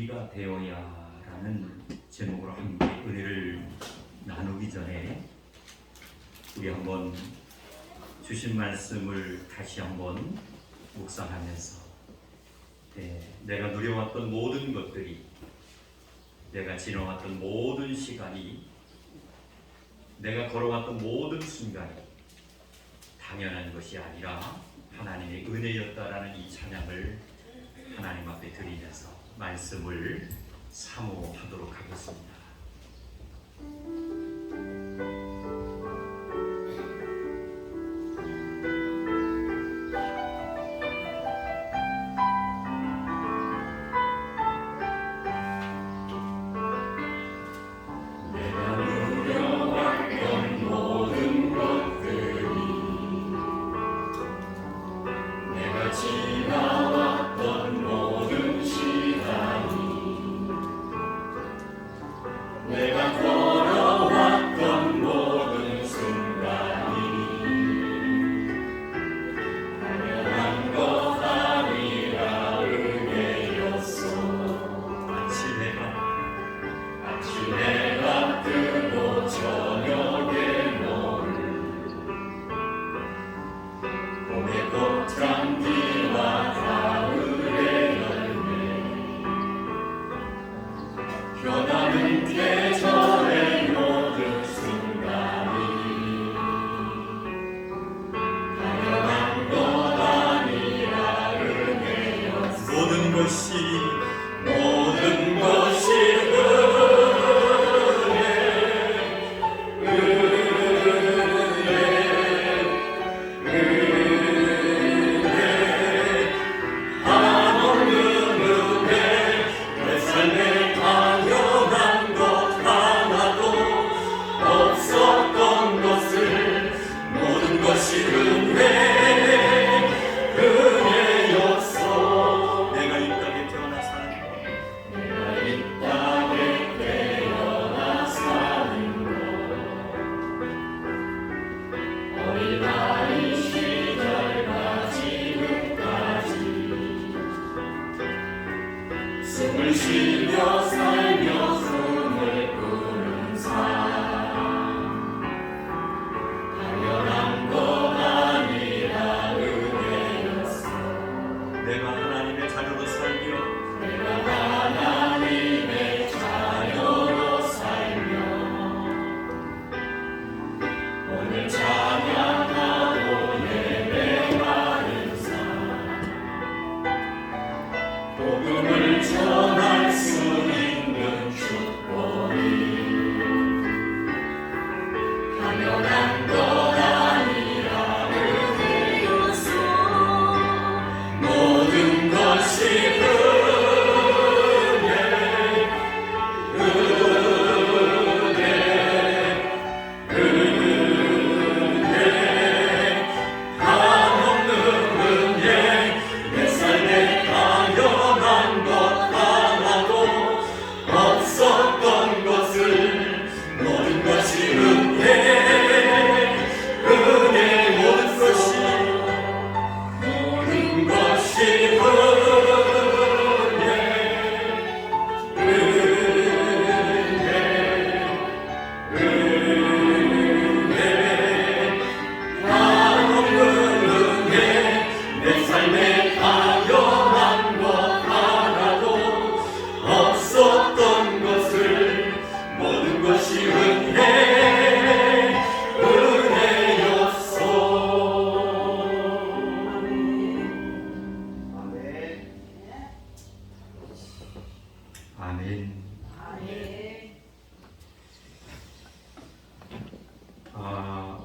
오뚜기가 되어야 라는 제목으로 함께 은혜를 나누기 전에 우리 한번 주신 말씀을 다시 한번 묵상하면서 내가 누려왔던 모든 것들이, 내가 지나왔던 모든 시간이, 내가 걸어왔던 모든 순간이 당연한 것이 아니라 하나님의 은혜였다라는 이 찬양을 하나님 앞에 드리면서 말씀을 사모하도록 하겠습니다.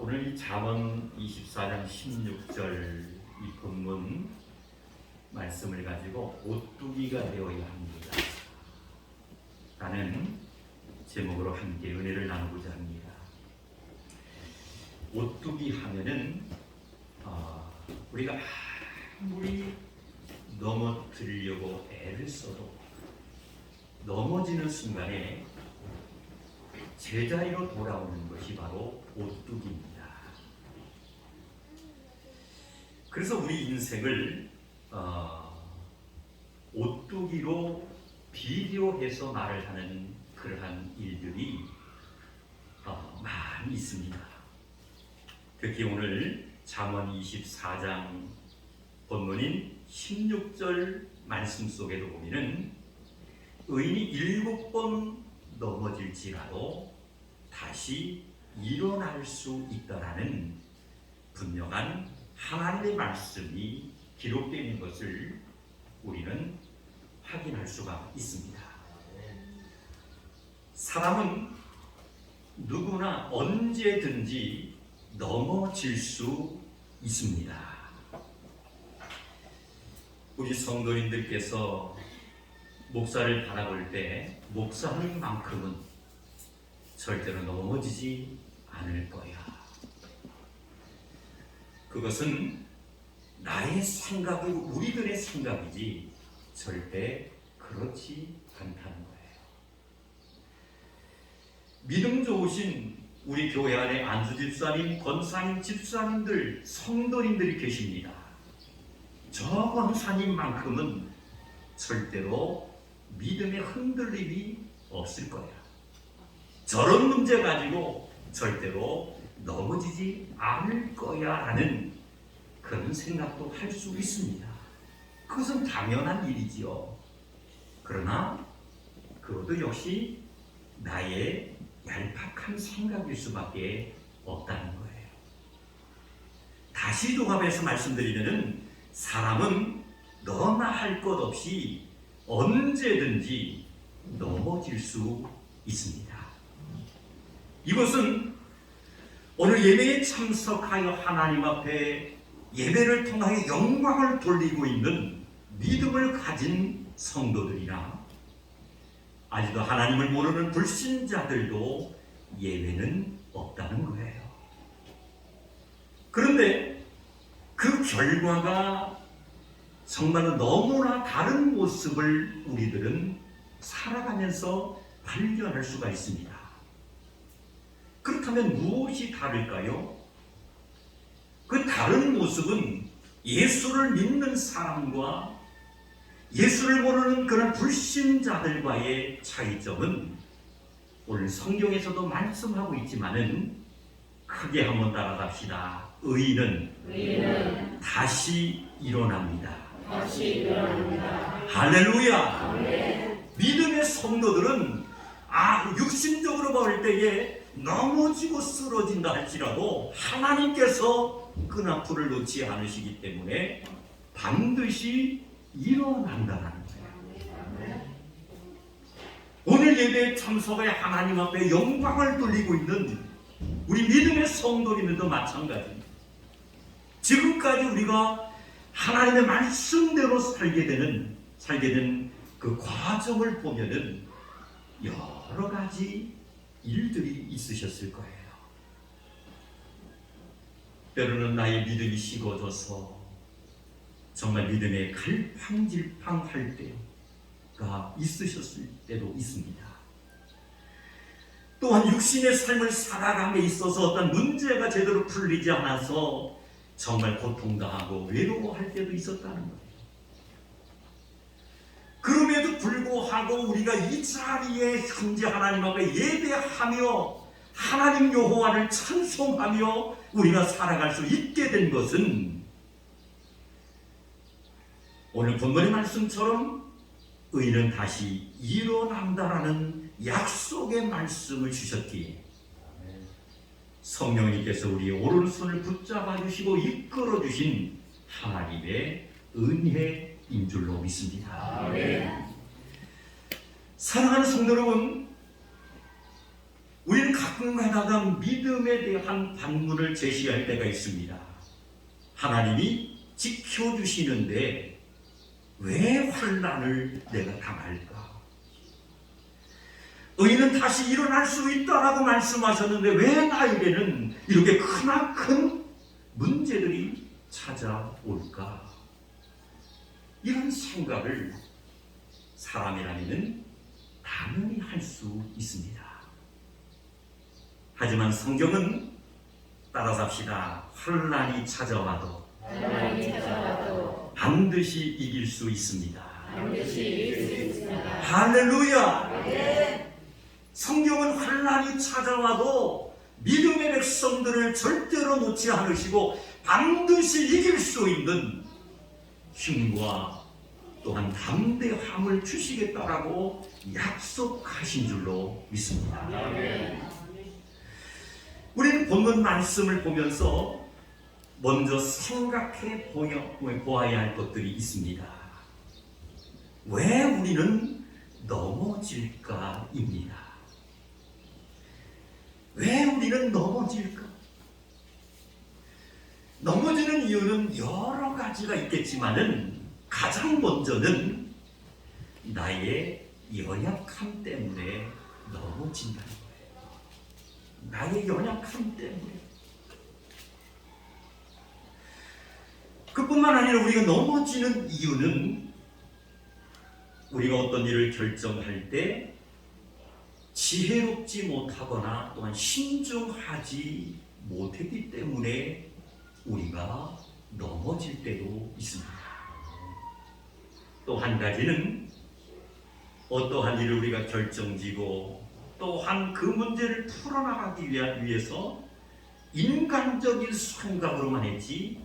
오늘 이 잠언 24장 16절 이 본문 말씀을 가지고 오뚜기가 되어야 합니다 라는 제목으로 함께 은혜를 나누고자 합니다. 오뚜기 하면은 우리가 아무리 넘어뜨리려고 애를 써도 넘어지는 순간에 제자리로 돌아오는 것이 바로 오뚜기입니다. 그래서 우리 인생을 오뚜기로 비교해서 말을 하는 그러한 일들이 많이 있습니다. 특히 오늘 잠언 24장 본문인 16절 말씀 속에도 보면은 의인이 7번 넘어질지라도 다시 일어날 수 있다라는 분명한 하나님의 말씀이 기록되어 있는 것을 우리는 확인할 수가 있습니다. 사람은 누구나 언제든지 넘어질 수 있습니다. 우리 성도님들께서 목사를 바라볼 때 목사님만큼은 절대로 넘어지지 않을 거야. 그것은 나의 생각이 우리들의 생각이지 절대 그렇지 않다는 거예요. 믿음 좋으신 우리 교회 안에 안수 집사님, 권사님, 집사님들, 성도님들이 계십니다. 저 권사님만큼은 절대로 믿음의 흔들림이 없을 거야. 저런 문제 가지고 절대로 넘어지지 않을 거야 라는 그런 생각도 할 수 있습니다. 그것은 당연한 일이지요. 그러나 그것도 역시 나의 얄팍한 생각일 수밖에 없다는 거예요. 다시 종합해서 말씀드리면은 사람은 너나 할 것 없이 언제든지 넘어질 수 있습니다. 이것은 오늘 예배에 참석하여 하나님 앞에 예배를 통하여 영광을 돌리고 있는 믿음을 가진 성도들이나 아직도 하나님을 모르는 불신자들도 예외는 없다는 거예요. 그런데 그 결과가 정말로 너무나 다른 모습을 우리들은 살아가면서 발견할 수가 있습니다. 그렇다면 무엇이 다를까요? 그 다른 모습은 예수를 믿는 사람과 예수를 모르는 그런 불신자들과의 차이점은 오늘 성경에서도 말씀하고 있지만은 크게 한번 따라갑시다. 의인은 다시 일어납니다. 할렐루야. 아멘. 믿음의 성도들은 육신적으로 볼 때에 넘어지고 쓰러진다 할지라도 하나님께서 끈앞을 놓지 않으시기 때문에 반드시 일어난다는 거예요. 오늘 예배에 참석해 하나님 앞에 영광을 돌리고 있는 우리 믿음의 성도님들도 마찬가지입니다. 지금까지 우리가 하나님의 말씀대로 살게 된 그 과정을 보면은 여러 가지 일들이 있으셨을 거예요. 때로는 나의 믿음이 식어져서 정말 믿음에 갈팡질팡할 때가 있으셨을 때도 있습니다. 또한 육신의 삶을 살아감에 있어서 어떤 문제가 제대로 풀리지 않아서 정말 고통당하고 외로워할 때도 있었다는 거예요. 그럼에도 불구하고 우리가 이 자리에 현재 하나님 앞에 예배하며 하나님 여호와를 찬송하며 우리가 살아갈 수 있게 된 것은 오늘 본문의 말씀처럼 의인은 다시 일어난다라는 약속의 말씀을 주셨기에 성령님께서 우리의 오른손을 붙잡아 주시고 이끌어 주신 하나님의 은혜인 줄로 믿습니다. 아멘. 사랑하는 성도 여러분, 우리는 가끔가다가 믿음에 대한 반문을 제시할 때가 있습니다. 하나님이 지켜주시는데 왜 환난을 내가 당할까? 의인은 다시 일어날 수 있다라고 말씀하셨는데 왜 나에게는 이렇게 크나큰 문제들이 찾아올까? 이런 생각을 사람이라면 당연히 할 수 있습니다. 하지만 성경은 따라서 합시다. 환난이 찾아와도 반드시 이길 수 있습니다. 반드시 이길 수 있습니다. 할렐루야. 네. 성경은 환난이 찾아와도 믿음의 백성들을 절대로 놓지 않으시고 반드시 이길 수 있는 힘과 또한 담대함을 주시겠다라고 약속하신 줄로 믿습니다. 우리는 본문 말씀을 보면서 먼저 생각해 보아야 할 것들이 있습니다. 왜 우리는 넘어질까입니다. 왜 우리는 넘어질까? 넘어지는 이유는 여러 가지가 있겠지만은 가장 먼저는 나의 연약함 때문에 넘어진다는 거예요. 나의 연약함 때문에. 그뿐만 아니라 우리가 넘어지는 이유는 우리가 어떤 일을 결정할 때 지혜롭지 못하거나 또한 신중하지 못했기 때문에 우리가 넘어질 때도 있습니다. 또 한 가지는 어떠한 일을 우리가 결정지고 또한 그 문제를 풀어나가기 위해서 인간적인 생각으로만 했지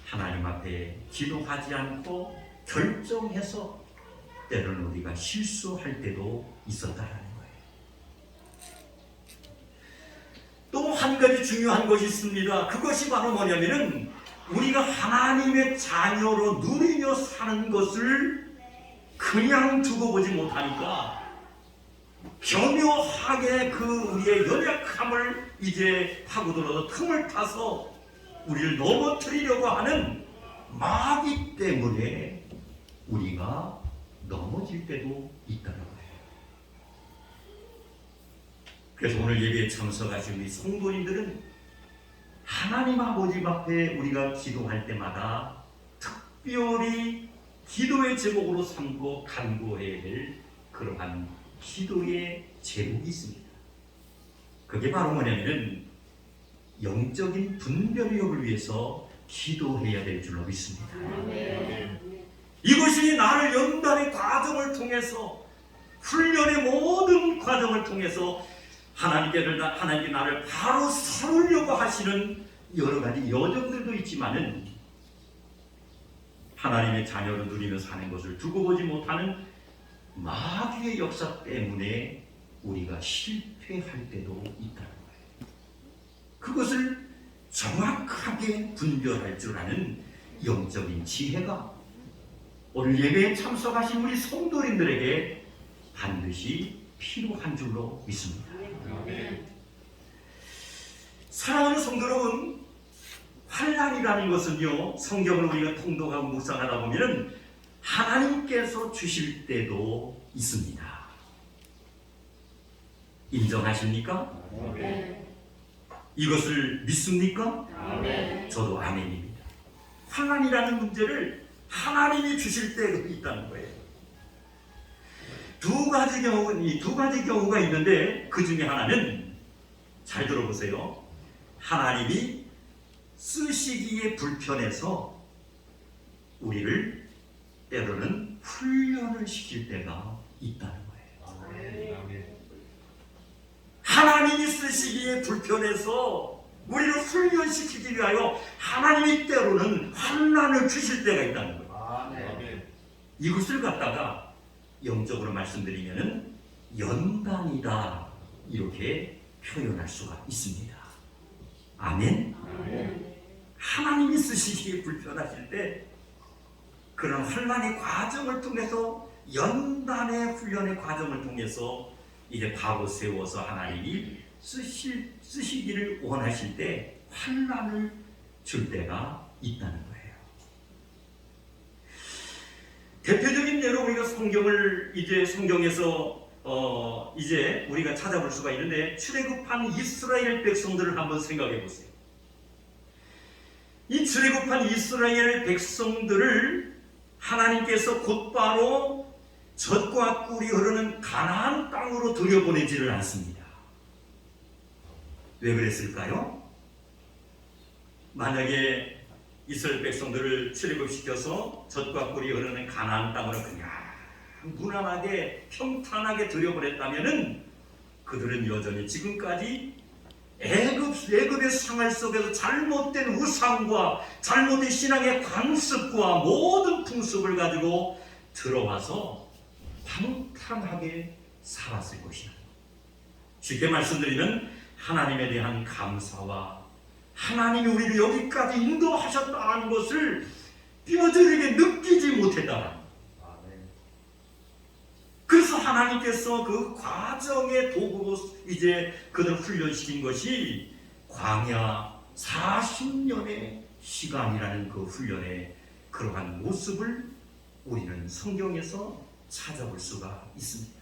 하나님 앞에 기도하지 않고 결정해서 때로는 우리가 실수할 때도 있었다라는 거예요. 또 한 가지 중요한 것이 있습니다. 그것이 바로 뭐냐면은 우리가 하나님의 자녀로 누리며 사는 것을 그냥 두고 보지 못하니까 교묘하게 그 우리의 연약함을 이제 파고들어서 틈을 타서 우리를 넘어뜨리려고 하는 마귀 때문에 우리가 넘어질 때도 있다는 거예요. 그래서 오늘 예배에 참석하신 우리 성도님들은 하나님 아버지 앞에 우리가 기도할 때마다 특별히 기도의 제목으로 삼고 간구해야 될 그러한 기도의 제목이 있습니다. 그게 바로 뭐냐면은 영적인 분별력을 위해서 기도해야 될 줄로 믿습니다. 이것이 나를 연단의 과정을 통해서 훈련의 모든 과정을 통해서 하나님께 나를 바로 세우려고 하시는 여러 가지 여정들도 있지만은 하나님의 자녀로 누리며 사는 것을 두고 보지 못하는 마귀의 역사 때문에 우리가 실패할 때도 있다는 거예요. 그것을 정확하게 분별할 줄 아는 영적인 지혜가 오늘 예배에 참석하신 우리 성도님들에게 반드시 필요한 줄로 믿습니다. 사랑하는 성도 여러분, 환난이라는 것은요, 성경을 우리가 통독하고 묵상하다 보면은 하나님께서 주실 때도 있습니다. 인정하십니까? 이것을 믿습니까? 저도 아멘입니다. 환난이라는 문제를 하나님이 주실 때도 있다는 거예요. 두 가지 경우가 있는데 그 중에 하나는 잘 들어보세요. 하나님이 쓰시기에 불편해서 우리를 때로는 훈련을 시킬 때가 있다는 거예요. 하나님이 쓰시기에 불편해서 우리를 훈련시키기 위하여 하나님이 때로는 환난을 주실 때가 있다는 거예요. 이것을 갖다가 영적으로 말씀드리면은 연단이다 이렇게 표현할 수가 있습니다. 아멘. 하나님이 쓰시기에 불편하실 때 그런 환난의 과정을 통해서 연단의 훈련의 과정을 통해서 이제 바로 세워서 하나님이 쓰시기를 원하실 때 환난을 줄 때가 있다는 거예요. 대표적인 예로 우리가 성경에서 이제 우리가 찾아볼 수가 있는데 출애굽한 이스라엘 백성들을 한번 생각해 보세요. 이 출애굽한 이스라엘 백성들을 하나님께서 곧바로 젖과 꿀이 흐르는 가나안 땅으로 들여보내지를 않습니다. 왜 그랬을까요? 만약에 이스라엘 백성들을 출애굽시켜서 젖과 꿀이 흐르는 가나안 땅으로 그냥 무난하게 평탄하게 들여보냈다면은 그들은 여전히 지금까지 애굽의 생활 속에서 잘못된 우상과 잘못된 신앙의 관습과 모든 풍습을 가지고 들어와서 방탕하게 살았을 것이다. 쉽게 말씀드리면 하나님에 대한 감사와 하나님이 우리를 여기까지 인도하셨다는 것을 뼈저리게 느끼지 못했다. 그래서 하나님께서 그 과정의 도구로 이제 그들을 훈련시킨 것이 광야 40년의 시간이라는 그 훈련의 그러한 모습을 우리는 성경에서 찾아볼 수가 있습니다.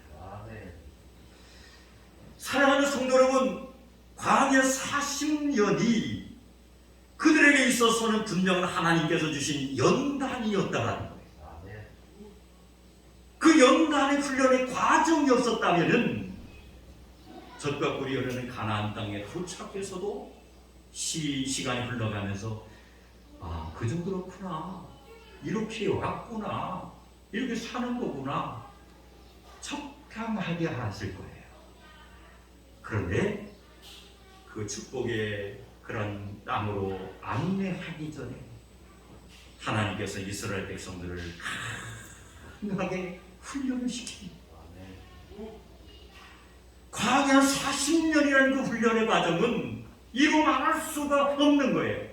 사랑하는 성도 여러분, 광야 40년이 그들에게 있어서는 분명히 하나님께서 주신 연단이었다라는 거예요. 그 연단의 훈련의 과정이 없었다면은 젖과 꿀이 흐르는 가나안 땅에 도착해서도 시간이 흘러가면서 그 정도로구나, 이렇게 왔구나, 이렇게 사는 거구나, 적당하게 알았을 거예요. 그런데 그 축복의 그런 땅으로 안내하기 전에 하나님께서 이스라엘 백성들을 강하게 훈련을 시킵니다. 광야 40년이라는 그 훈련의 과정은 이루 말할 수가 없는 거예요.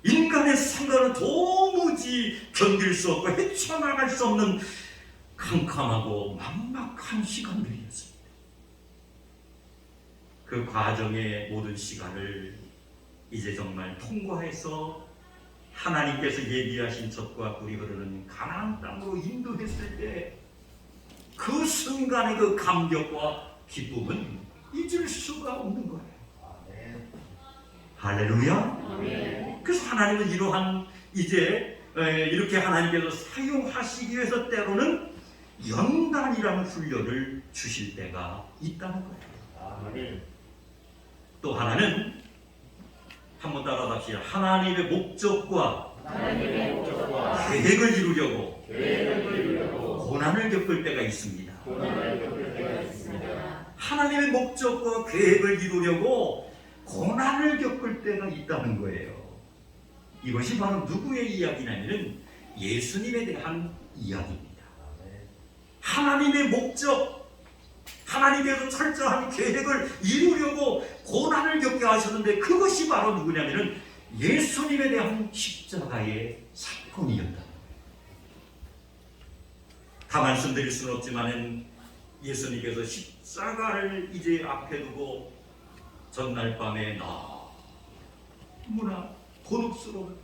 인간의 생각은 도무지 견딜 수 없고 헤쳐나갈 수 없는 캄캄하고 막막한 시간들이었습니다. 그 과정의 모든 시간을 이제 정말 통과해서 하나님께서 예비하신 젖과 꿀이 흐르는 가나안 땅으로 인도했을 때 그 순간의 그 감격과 기쁨은 잊을 수가 없는 거예요. 할렐루야. 그래서 하나님은 이러한 이제 이렇게 하나님께서 사용하시기 위해서 때로는 연단이라는 훈련을 주실 때가 있다는 거예요. 또 하나는 한번 따라합시다. 하나님의 목적과 계획을 이루려고 고난을 겪을 때가 있습니다. 하나님의 목적과 계획을 이루려고 고난을 겪을 때가 있다는 거예요. 이것이 바로 누구의 이야기냐면 예수님에 대한 이야기입니다. 하나님의 목적, 하나님께서 철저한 계획을 이루려고 고난을 겪게 하셨는데 그것이 바로 누구냐면 예수님에 대한 십자가의 사건이었다. 다 말씀드릴 수는 없지만 예수님께서 십자가를 이제 앞에 두고 전날 밤에 너무나 곤혹스러운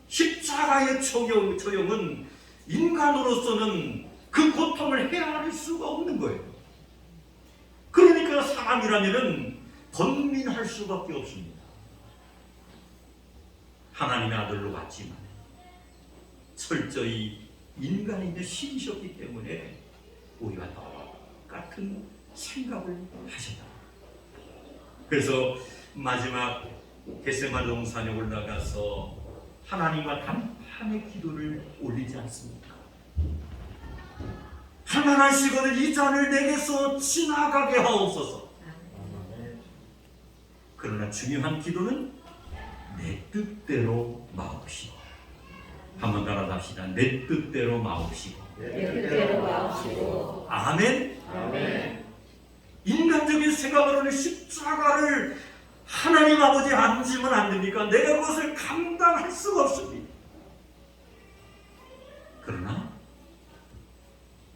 십자가의 처형은 인간으로서는 그 고통을 헤아릴 수가 없는 거예요. 그러니까 사람이라면 번민할 수밖에 없습니다. 하나님의 아들로 왔지만 철저히 인간인데 신이셨기 때문에 우리와 똑같은 생각을 하셨다. 그래서 마지막 겟세마네 동산에 올라가서 하나님과 단판의 기도를 올리지 않습니까? 하나님이시거든 이 잔을 내게서 지나가게 하옵소서. 그러나 중요한 기도는 내 뜻대로 마옵시고. 한번 따라합시다. 내 뜻대로 마옵시고. 아멘. 인간적인 생각으로는 십자가를 하나님 아버지 앉으면 안 됩니까? 내가 그것을 감당할 수가 없습니다. 그러나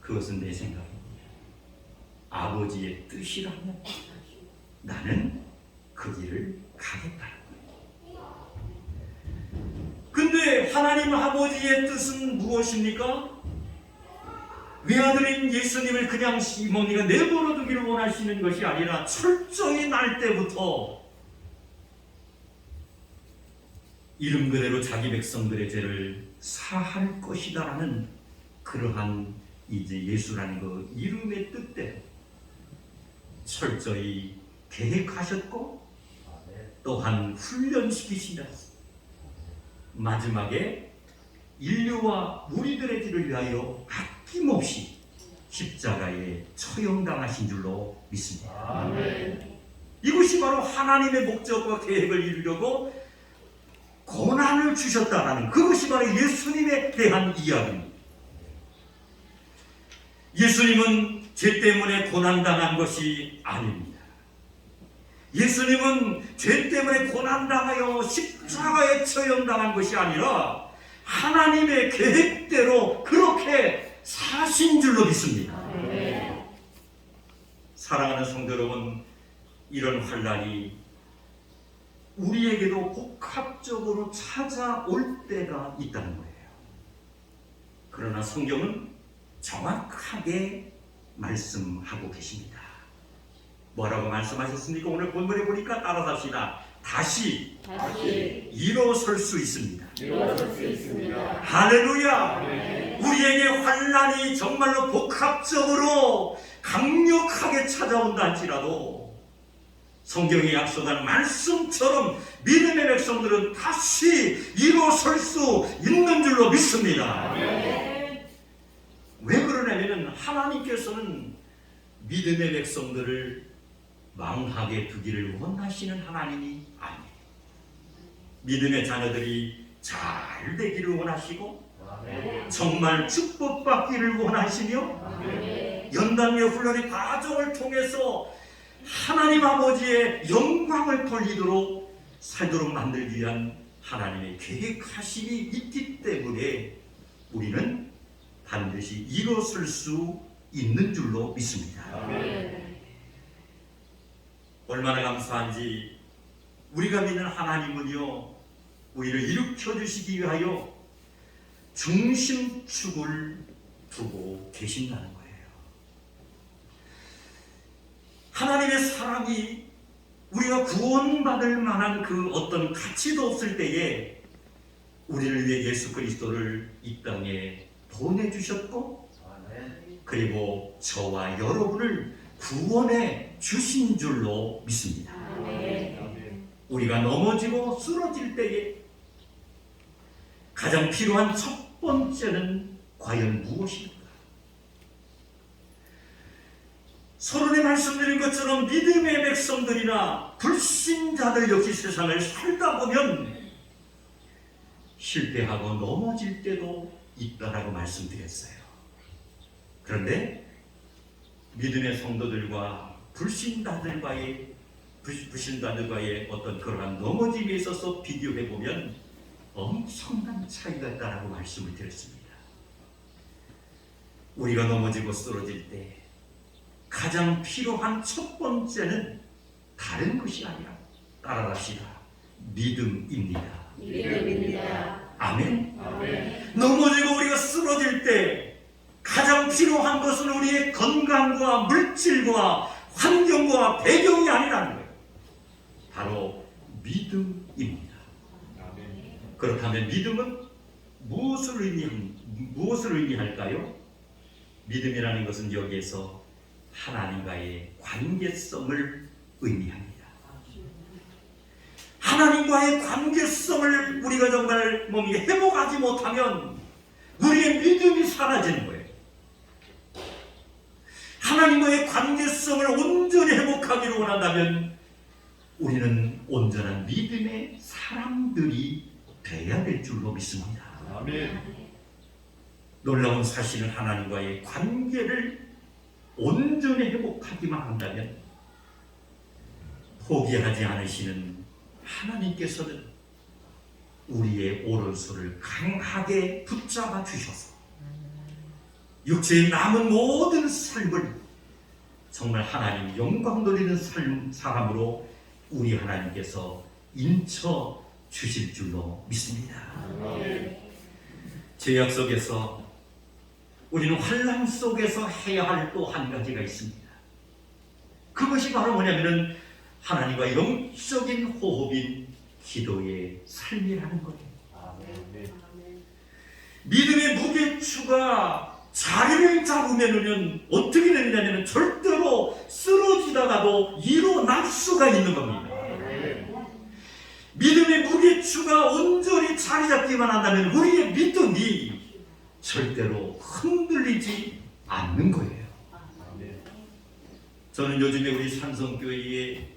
그것은 내 생각입니다. 아버지의 뜻이라면 나는 그 길을 가겠다는 거예요. 근데 하나님 아버지의 뜻은 무엇입니까? 외아들인 예수님을 그냥 뭡니까 내버려 두기를 원하시는 것이 아니라 철저히 날 때부터 이름 그대로 자기 백성들의 죄를 사할 것이다라는 그러한 이제 예수라는 그 이름의 뜻대로 철저히 계획하셨고 또한 훈련시키시다. 마지막에 인류와 우리들의 길을 위하여 아낌없이 십자가에 처형당하신 줄로 믿습니다. 아멘. 이것이 바로 하나님의 목적과 계획을 이루려고 고난을 주셨다라는, 그것이 바로 예수님에 대한 이야기입니다. 예수님은 죄 때문에 고난당한 것이 아닙니다. 예수님은 죄 때문에 고난당하여 십자가에 처형당한 것이 아니라 하나님의 계획대로 그렇게 사신 줄로 믿습니다. 아멘. 사랑하는 성도 여러분, 이런 환난이 우리에게도 복합적으로 찾아올 때가 있다는 거예요. 그러나 성경은 정확하게 말씀하고 계십니다. 뭐라고 말씀하셨습니까? 오늘 본문에 보니까 따라합시다. 다시 일어설 수 있습니다. 일어설 수 있습니다. 할렐루야! 아멘. 우리에게 환난이 정말로 복합적으로 강력하게 찾아온다 할지라도 성경에 약속한 말씀처럼 믿음의 백성들은 다시 일어설 수 있는 줄로 믿습니다. 아멘. 왜 그러냐면 하나님께서는 믿음의 백성들을 망하게 두기를 원하시는 하나님이 아니에요. 믿음의 자녀들이 잘 되기를 원하시고 아멘. 정말 축복받기를 원하시며 아멘. 연단의 훈련의 과정을 통해서 하나님 아버지의 영광을 돌리도록 살도록 만들기 위한 하나님의 계획하심이 있기 때문에 우리는 반드시 일어설 수 있는 줄로 믿습니다. 아멘. 얼마나 감사한지 우리가 믿는 하나님은요, 우리를 일으켜 주시기 위하여 중심축을 두고 계신다는 거예요. 하나님의 사랑이 우리가 구원받을 만한 그 어떤 가치도 없을 때에 우리를 위해 예수 그리스도를 이 땅에 보내주셨고, 그리고 저와 여러분을 구원해 주신 줄로 믿습니다. 아멘. 우리가 넘어지고 쓰러질 때에 가장 필요한 첫 번째는 과연 무엇일까? 서론에 말씀드린 것처럼 믿음의 백성들이나 불신자들 역시 세상을 살다 보면 실패하고 넘어질 때도 있다라고 말씀드렸어요. 그런데 믿음의 성도들과 불신자들과의 어떤 그러한 넘어짐에 있어서 비교해 보면 엄청난 차이가 있다라고 말씀을 드렸습니다. 우리가 넘어지고 쓰러질 때 가장 필요한 첫 번째는 다른 것이 아니라, 따라합시다, 믿음입니다. 믿음입니다. 아멘. 아멘. 넘어지고 우리가 쓰러질 때 가장 필요한 것은 우리의 건강과 물질과 환경과 배경이 아니라는 거예요. 바로 믿음입니다. 그렇다면 믿음은 무엇을 의미할까요? 믿음이라는 것은 여기에서 하나님과의 관계성을 의미합니다. 하나님과의 관계성을 우리가 정말 회복하지 못하면 우리의 믿음이 사라지는 거예요. 하나님과의 관계성을 온전히 회복하기를 원한다면 우리는 온전한 믿음의 사람들이 되어야 될 줄로 믿습니다. 아멘. 놀라운 사실은 하나님과의 관계를 온전히 회복하기만 한다면 포기하지 않으시는 하나님께서는 우리의 오른손을 강하게 붙잡아 주셔서 육체의 남은 모든 삶을 정말 하나님 영광 돌리는 사람으로 우리 하나님께서 인쳐 주실 줄로 믿습니다. 죄악 속에서 우리는 환난 속에서 해야 할 또 한 가지가 있습니다. 그것이 바로 뭐냐면은 하나님과 영적인 호흡인 기도의 삶이라는 거예요. 믿음의 무게추가 자리를 잡으면은 어떻게 되느냐면 절대로 쓰러지다가도 일어날 수가 있는 겁니다. 믿음의 무게추가 온전히 자리 잡기만 한다면 우리의 믿음이 절대로 흔들리지 않는 거예요. 저는 요즘에 우리 산성교회에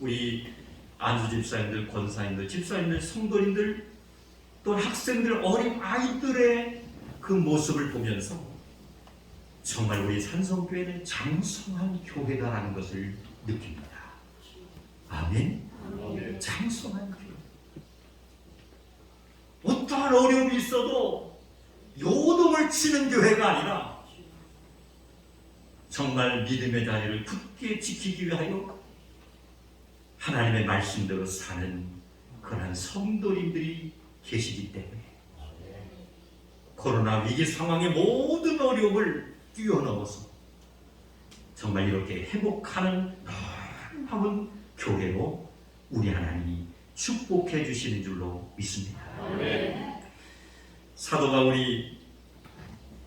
우리 안수집사님들, 권사님들, 집사님들, 성도님들 또 학생들, 어린 아이들의 그 모습을 보면서 정말 우리 산성교회는 장성한 교회다라는 것을 느낍니다. 아멘. 장성한 교회. 어떠한 어려움이 있어도 요동을 치는 교회가 아니라 정말 믿음의 자리를 굳게 지키기 위하여 하나님의 말씀대로 사는 그런 성도님들이 계시기 때문에 코로나 위기 상황의 모든 어려움을 뛰어넘어서 정말 이렇게 회복하는 놀라운 교회로 우리 하나님이 축복해 주시는 줄로 믿습니다. 사도 바울이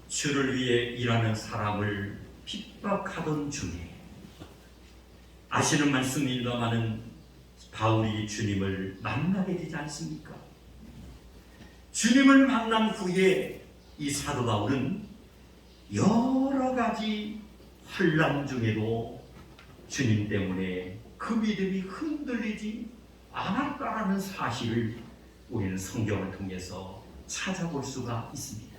주를 위해 일하는 사람을 핍박하던 중에 아시는 말씀입니다마는 바울이 주님을 만나게 되지 않습니까? 주님을 만난 후에 이 사도 바울은 여러 가지 환난 중에도 주님 때문에 그 믿음이 흔들리지 않았다라는 사실을 우리는 성경을 통해서 찾아볼 수가 있습니다.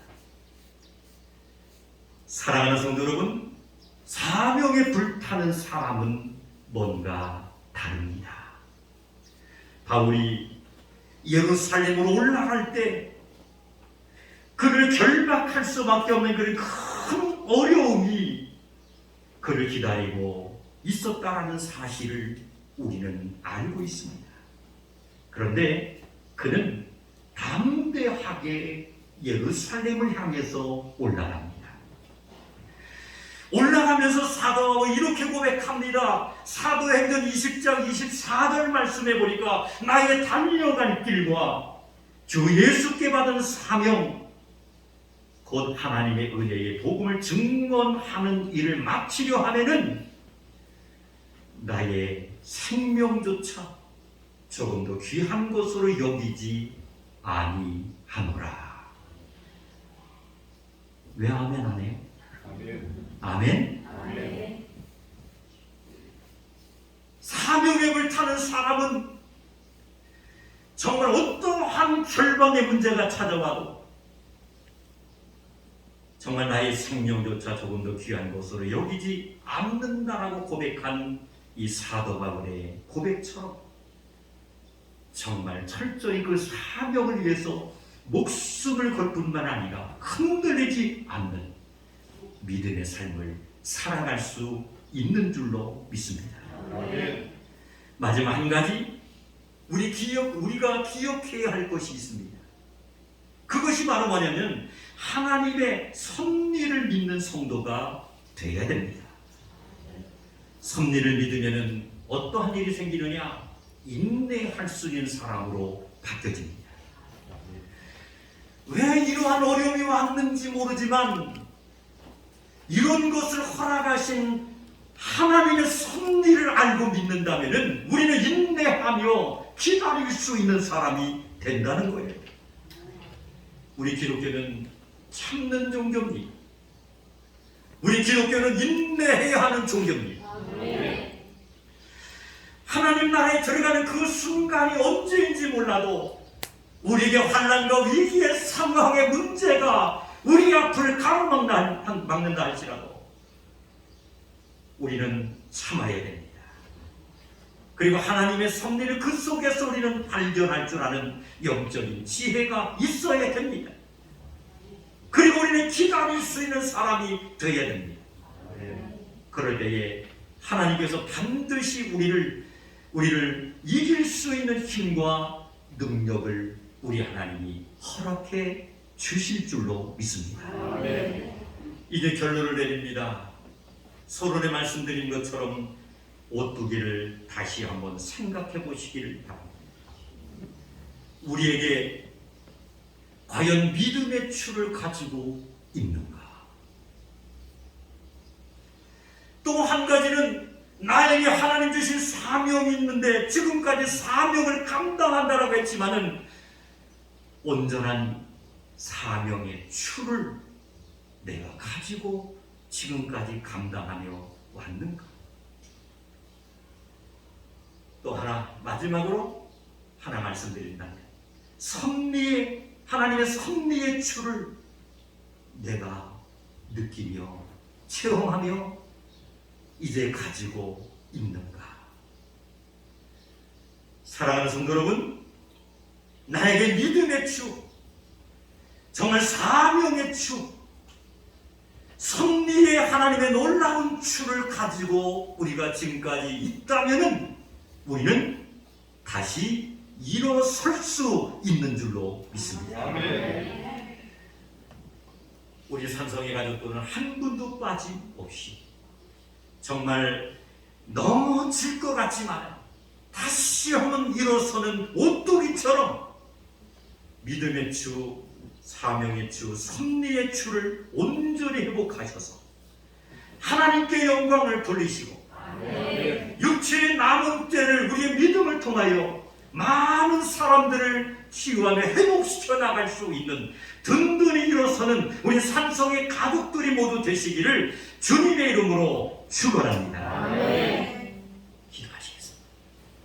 사랑하는 성도 여러분, 사명에 불타는 사람은 뭔가 다릅니다. 바울이 예루살렘으로 올라갈 때 그를 결박할 수밖에 없는 그런 큰 어려움이 그를 기다리고 있었다는 사실을 우리는 알고 있습니다. 그런데 그는 담대하게 예루살렘을 향해서 올라갑니다. 올라가면서 사도하고 이렇게 고백합니다. 사도행전 20장 24절 말씀해 보니까 나의 달려갈 길과 주 예수께 받은 사명 곧 하나님의 은혜의 복음을 증언하는 일을 마치려 하면은 나의 생명조차 조금 더 귀한 것으로 여기지 아니하노라. 왜 아멘 안 해요? 아멘? 아멘. 사명에 불타는 사람은 정말 어떠한 결방의 문제가 찾아와도 정말 나의 생명조차 조금 더 귀한 것으로 여기지 않는다라고 고백한 이 사도 바울의 고백처럼 정말 철저히 그 사명을 위해서 목숨을 걸 뿐만 아니라 흔들리지 않는 믿음의 삶을 살아갈 수 있는 줄로 믿습니다. 아멘. 마지막 한 가지 우리가 기억해야 할 것이 있습니다. 그것이 바로 뭐냐면 하나님의 섭리를 믿는 성도가 되어야 됩니다. 섭리를 믿으면 어떠한 일이 생기느냐? 인내할 수 있는 사람으로 바뀌어집니다. 왜 이러한 어려움이 왔는지 모르지만 이런 것을 허락하신 하나님의 섭리를 알고 믿는다면 우리는 인내하며 기다릴 수 있는 사람이 된다는 거예요. 우리 기독교는 참는 종교입니다. 우리 기독교는 인내해야 하는 종교입니다. 하나님 나라에 들어가는 그 순간이 언제인지 몰라도 우리에게 환난과 위기의 상황의 문제가 우리 앞을 가로막는다 할지라도 우리는 참아야 됩니다. 그리고 하나님의 섭리를 그 속에서 우리는 발견할 줄 아는 영적인 지혜가 있어야 됩니다. 그리고 우리는 기다릴 수 있는 사람이 되어야 됩니다. 그럴 때에 하나님께서 반드시 우리를 이길 수 있는 힘과 능력을 우리 하나님이 허락해 주실 줄로 믿습니다. 이제 결론을 내립니다. 서론에 말씀드린 것처럼 오뚜기를 다시 한번 생각해 보시기를 바랍니다. 우리에게 과연 믿음의 추를 가지고 있는가? 또 한 가지는 나에게 하나님 주신 사명이 사명이 있는데 지금까지 사명을 감당한다라고 했지만은 온전한 사명의 추를 내가 가지고 지금까지 감당하며 왔는가? 또 하나 마지막으로 하나 말씀드린다면 하나님의 섭리의 추를 내가 느끼며 체험하며 이제 가지고 있는가? 사랑하는 성도 여러분, 나에게 믿음의 추, 정말 사명의 추, 섭리의 하나님의 놀라운 추를 가지고 우리가 지금까지 있다면은 우리는 다시 일어설 수 있는 줄로 믿습니다. 우리 산성의 가족들은 한 분도 빠짐없이 정말 넘어질 것 같지만 다시 한번 일어서는 오뚜기처럼 믿음의 추, 사명의 추, 섭리의 추를 온전히 회복하셔서 하나님께 영광을 돌리시고 육체의 남은 때를 우리의 믿음을 통하여 많은 사람들을 치유하며 회복시켜 나갈 수 있는 든든히 일어서는 우리 산성의 가족들이 모두 되시기를 주님의 이름으로 축원합니다.